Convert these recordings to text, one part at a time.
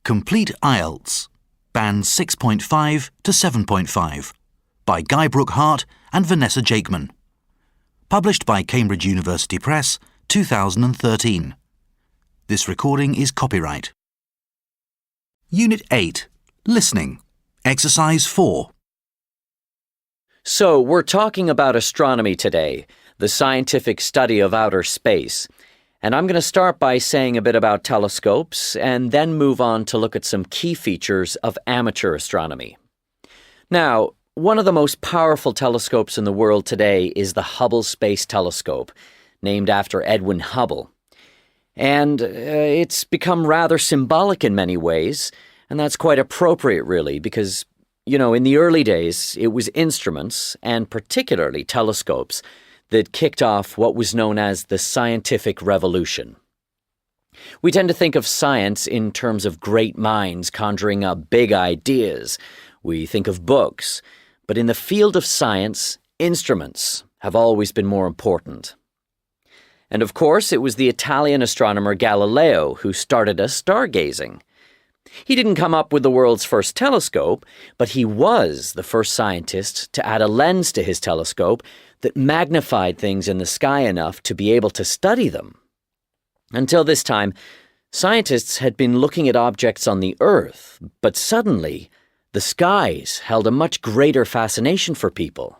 Complete Ielts, Bands 6.5 to 7.5, by Guy Brooke Hart and Vanessa Jakeman. Published by Cambridge University Press, 2013. This recording is copyright. Unit 8, Listening, Exercise 4. So, we're talking about astronomy today, the scientific study of outer space. And I'm going to start by saying a bit about telescopes and then move on to look at some key features of amateur astronomy. Now, one of the most powerful telescopes in the world today is the Hubble Space Telescope, named after Edwin Hubble. And it's become rather symbolic in many ways, and that's quite appropriate really, because, in the early days, it was instruments, and particularly telescopes, that kicked off what was known as the scientific revolution. We tend to think of science in terms of great minds conjuring up big ideas. We think of books. But in the field of science, instruments have always been more important. And of course, it was the Italian astronomer Galileo who started us stargazing. He didn't come up with the world's first telescope, but he was the first scientist to add a lens to his telescope that magnified things in the sky enough to be able to study them. Until this time, scientists had been looking at objects on the Earth, but suddenly, the skies held a much greater fascination for people.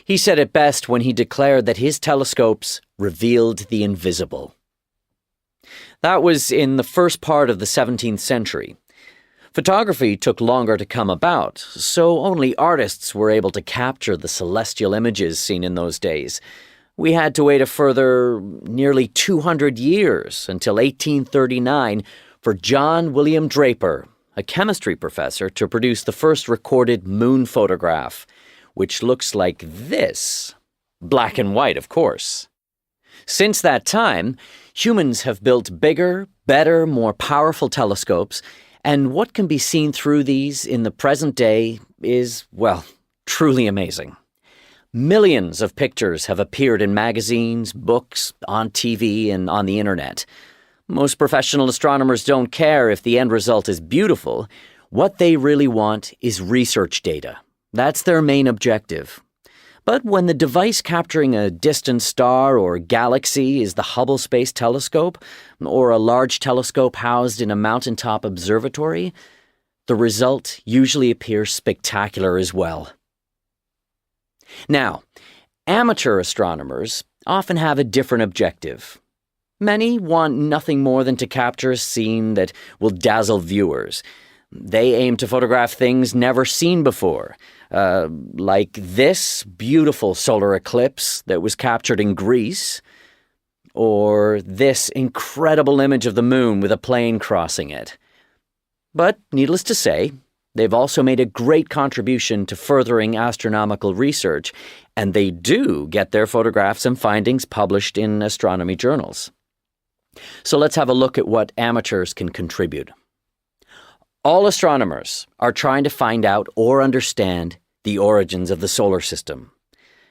He said it best when he declared that his telescopes revealed the invisible. That was in the first part of the 17th century. Photography took longer to come about, so only artists were able to capture the celestial images seen in those days. We had to wait a further nearly 200 years until 1839 for John William Draper, a chemistry professor, to produce the first recorded moon photograph, which looks like this. Black and white, of course. Since that time, humans have built bigger, better, more powerful telescopes, and what can be seen through these in the present day is, truly amazing. Millions of pictures have appeared in magazines, books, on TV, and on the internet. Most professional astronomers don't care if the end result is beautiful. What they really want is research data. That's their main objective. But when the device capturing a distant star or galaxy is the Hubble Space Telescope, or a large telescope housed in a mountaintop observatory, the result usually appears spectacular as well. Now, amateur astronomers often have a different objective. Many want nothing more than to capture a scene that will dazzle viewers. They aim to photograph things never seen before, like this beautiful solar eclipse that was captured in Greece, or this incredible image of the moon with a plane crossing it. But, needless to say, they've also made a great contribution to furthering astronomical research, and they do get their photographs and findings published in astronomy journals. So let's have a look at what amateurs can contribute. All astronomers are trying to find out or understand the origins of the solar system,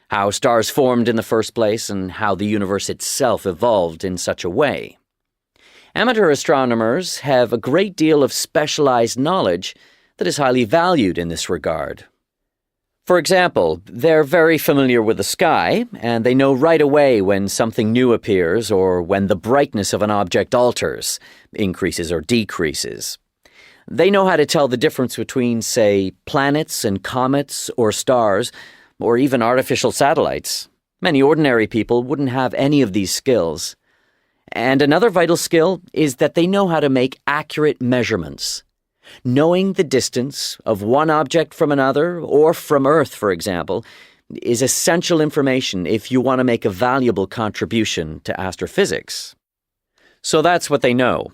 how stars formed in the first place, and how the universe itself evolved in such a way. Amateur astronomers have a great deal of specialized knowledge that is highly valued in this regard. For example, they're very familiar with the sky, and they know right away when something new appears or when the brightness of an object alters, increases or decreases. They know how to tell the difference between, say, planets and comets or stars, or even artificial satellites. Many ordinary people wouldn't have any of these skills. And another vital skill is that they know how to make accurate measurements. Knowing the distance of one object from another, or from Earth, for example, is essential information if you want to make a valuable contribution to astrophysics. So that's what they know.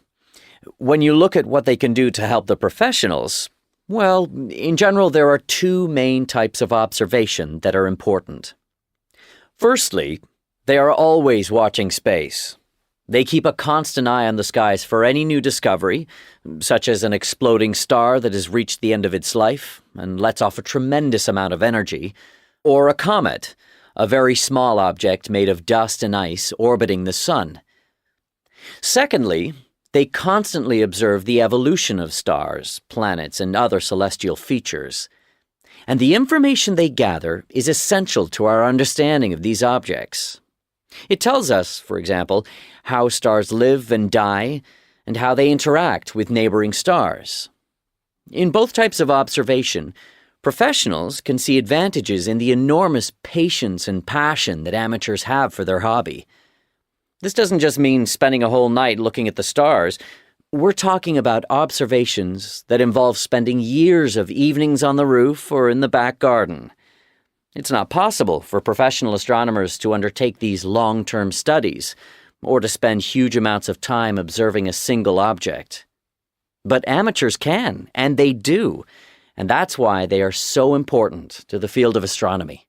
When you look at what they can do to help the professionals, in general, there are two main types of observation that are important. Firstly, they are always watching space. They keep a constant eye on the skies for any new discovery, such as an exploding star that has reached the end of its life and lets off a tremendous amount of energy, or a comet, a very small object made of dust and ice orbiting the sun. Secondly, They constantly observe the evolution of stars, planets, and other celestial features. And the information they gather is essential to our understanding of these objects. It tells us, for example, how stars live and die, and how they interact with neighboring stars. In both types of observation, professionals can see advantages in the enormous patience and passion that amateurs have for their hobby. This doesn't just mean spending a whole night looking at the stars. We're talking about observations that involve spending years of evenings on the roof or in the back garden. It's not possible for professional astronomers to undertake these long-term studies or to spend huge amounts of time observing a single object. But amateurs can, and they do, and that's why they are so important to the field of astronomy.